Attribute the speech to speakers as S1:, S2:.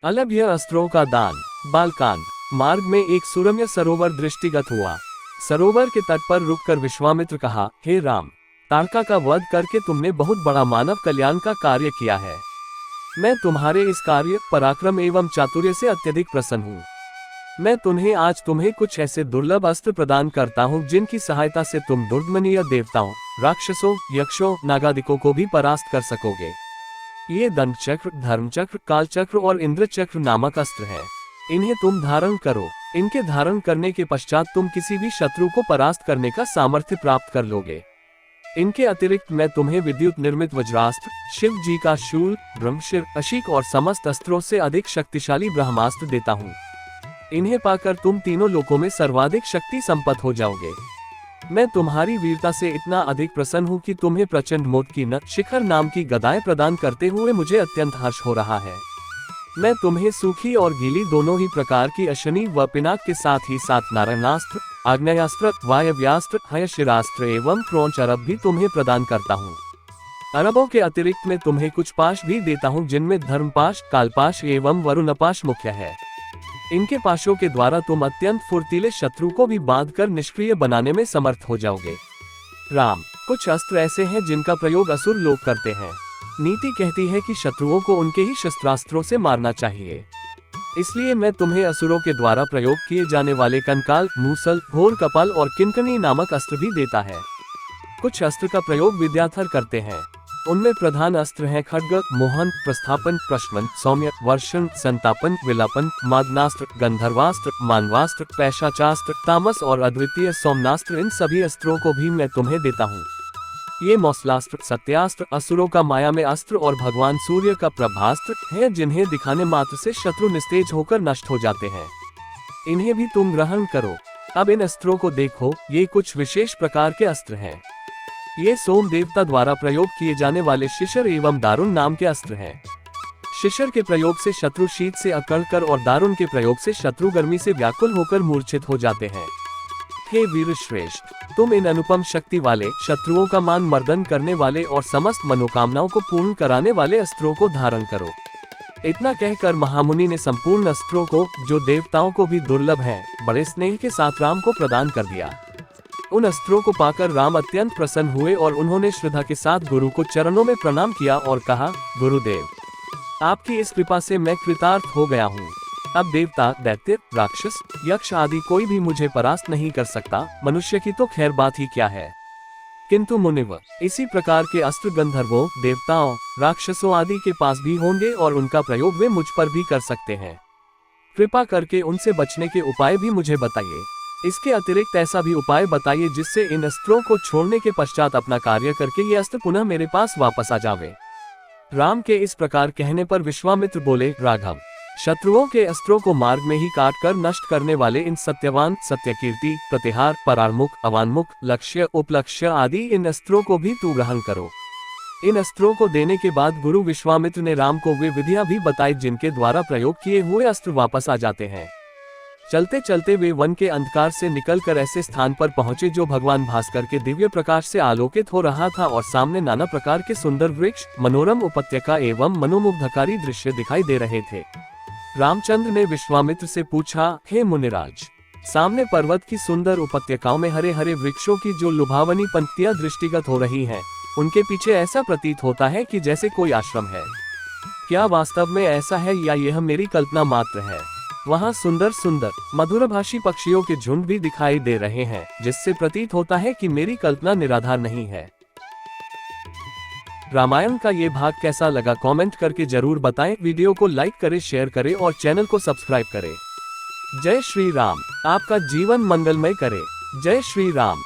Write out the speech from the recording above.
S1: अलभ्य अस्त्रों का दान। बालकांड। मार्ग में एक सुरम्य सरोवर दृष्टिगत हुआ। सरोवर के तट पर रुककर विश्वामित्र कहा, हे राम, ताड़का का वध करके तुमने बहुत बड़ा मानव कल्याण का कार्य किया है। मैं तुम्हारे इस कार्य, पराक्रम एवं चातुर्य से अत्यधिक प्रसन्न हूँ। मैं तुम्हें कुछ ऐसे दुर्लभ अस्त्र प्रदान करता हूँ जिनकी सहायता से तुम दुर्दमनीय देवताओं, राक्षसों, यक्षों, नागादिकों को भी परास्त कर सकोगे। ये दंड चक्र, धर्म चक्र, काल चक्र और इंद्र चक्र नामक अस्त्र है। इन्हें तुम धारण करो। इनके धारण करने के पश्चात तुम किसी भी शत्रु को परास्त करने का सामर्थ्य प्राप्त कर लोगे। इनके अतिरिक्त मैं तुम्हें विद्युत निर्मित वज्रास्त्र, शिव जी का शूल, ब्रह्मशिर, अशीक और समस्त अस्त्रों से अधिक शक्तिशाली ब्रह्मास्त्र देता हूँ। इन्हें पाकर तुम तीनों लोकों में सर्वाधिक शक्ति संपन्न हो जाओगे। मैं तुम्हारी वीरता से इतना अधिक प्रसन्न हूँ कि तुम्हें प्रचंड मोद की न शिखर नाम की गदाएं प्रदान करते हुए मुझे अत्यंत हर्ष हो रहा है। मैं तुम्हें सूखी और गीली दोनों ही प्रकार की अशनि व पिनाक के साथ ही साथ नारायणास्त्र, आग्नेयास्त्र, वायव्यास्त्र, हयशिरास्त्र एवं क्रोंच अरब भी तुम्हें प्रदान करता हूँ। अरबों के अतिरिक्त मैं तुम्हें कुछ पाश भी देता हूँ जिनमें धर्मपाश, कालपाश एवं वरुणपाश मुख्य है। इनके पाशों के द्वारा तुम अत्यंत फुर्तीले शत्रु को भी बांधकर निष्क्रिय बनाने में समर्थ हो जाओगे। राम, कुछ अस्त्र ऐसे हैं जिनका प्रयोग असुर लोग करते हैं। नीति कहती है कि शत्रुओं को उनके ही शस्त्रास्त्रों से मारना चाहिए। इसलिए मैं तुम्हें असुरों के द्वारा प्रयोग किए जाने वाले कंकाल, मूसल, घोर कपाल और किंकनी नामक अस्त्र भी देता है। कुछ अस्त्र का प्रयोग विद्याधर करते हैं। उनमें प्रधान अस्त्र हैं खड्ग, मोहन, प्रस्थापन, प्रश्वन, सौम्य, वर्षण, संतापन, विलापन, मादनास्त्र, गंधर्वास्त्र, मानवास्त्र, पैशाचास्त्र, तामस और अद्वितीय सोमनास्त्र। इन सभी अस्त्रों को भी मैं तुम्हें देता हूँ। ये मौसलास्त्र, सत्यास्त्र, असुरों का माया में अस्त्र और भगवान सूर्य का प्रभास्त्र है जिन्हें दिखाने मात्र से शत्रु निस्तेज होकर नष्ट हो जाते हैं। इन्हें भी तुम ग्रहण करो। अब इन अस्त्रों को देखो, ये कुछ विशेष प्रकार के अस्त्र हैं। ये सोम देवता द्वारा प्रयोग किए जाने वाले शिशिर एवं दारुण नाम के अस्त्र हैं। शिशिर के प्रयोग से शत्रु शीत से अकड़ कर और दारुण के प्रयोग से शत्रु गर्मी से व्याकुल होकर मूर्छित हो जाते हैं। हे वीर श्रेष्ठ, तुम इन अनुपम शक्ति वाले, शत्रुओं का मान मर्दन करने वाले और समस्त मनोकामनाओं को पूर्ण कराने वाले अस्त्रों को धारण करो। इतना कहकर महामुनि ने संपूर्ण अस्त्रों को, जो देवताओं को भी दुर्लभ हैं, बड़े स्नेह के साथ राम को प्रदान कर दिया। उन अस्त्रों को पाकर राम अत्यंत प्रसन्न हुए और उन्होंने श्रद्धा के साथ गुरु को चरणों में प्रणाम किया और कहा, गुरुदेव, आपकी इस कृपा से मैं कृतार्थ हो गया हूँ। अब देवता, दैत्य, राक्षस, यक्ष आदि कोई भी मुझे परास्त नहीं कर सकता। मनुष्य की तो खैर बात ही क्या है, किंतु मुनिवर, इसी प्रकार के अस्त्र गंधर्वों, देवताओं, राक्षसों आदि के पास भी होंगे और उनका प्रयोग वे मुझ पर भी कर सकते हैं। कृपा करके उनसे बचने के उपाय भी मुझे बताइए। इसके अतिरिक्त ऐसा भी उपाय बताइए जिससे इन अस्त्रों को छोड़ने के पश्चात अपना कार्य करके ये अस्त्र पुनः मेरे पास वापस आ जावे। राम के इस प्रकार कहने पर विश्वामित्र बोले, राघव, शत्रुओं के अस्त्रों को मार्ग में ही काट कर नष्ट करने वाले इन सत्यवान, सत्यकीर्ति, प्रतिहार, परारमुख, अवान्मुख, लक्ष्य, उपलक्ष्य आदि इन अस्त्रों को भी तू ग्रहण करो। इन अस्त्रों को देने के बाद गुरु विश्वामित्र ने राम को वे विधियां भी बताई जिनके द्वारा प्रयोग किए हुए अस्त्र वापस आ जाते हैं। चलते चलते वे वन के अंधकार से निकलकर ऐसे स्थान पर पहुंचे जो भगवान भास्कर के दिव्य प्रकाश से आलोकित हो रहा था और सामने नाना प्रकार के सुंदर वृक्ष, मनोरम उपत्यका एवं मनोमुग्धकारी दृश्य दिखाई दे रहे थे। रामचंद्र ने विश्वामित्र से पूछा, हे मुनिराज, सामने पर्वत की सुंदर उपत्यकाओं में हरे हरे वृक्षों की जो लुभावनी पंक्तियां दृष्टिगत हो रही हैं, उनके पीछे ऐसा प्रतीत होता है कि जैसे कोई आश्रम है। क्या वास्तव में ऐसा है या यह मेरी कल्पना मात्र है? वहाँ सुंदर सुंदर मधुरभाषी पक्षियों के झुंड भी दिखाई दे रहे हैं, जिससे प्रतीत होता है कि मेरी कल्पना निराधार नहीं है। रामायण का ये भाग कैसा लगा कमेंट करके जरूर बताएं। वीडियो को लाइक करें, शेयर करें और चैनल को सब्सक्राइब करें। जय श्री राम, आपका जीवन मंगलमय करे। जय श्री राम।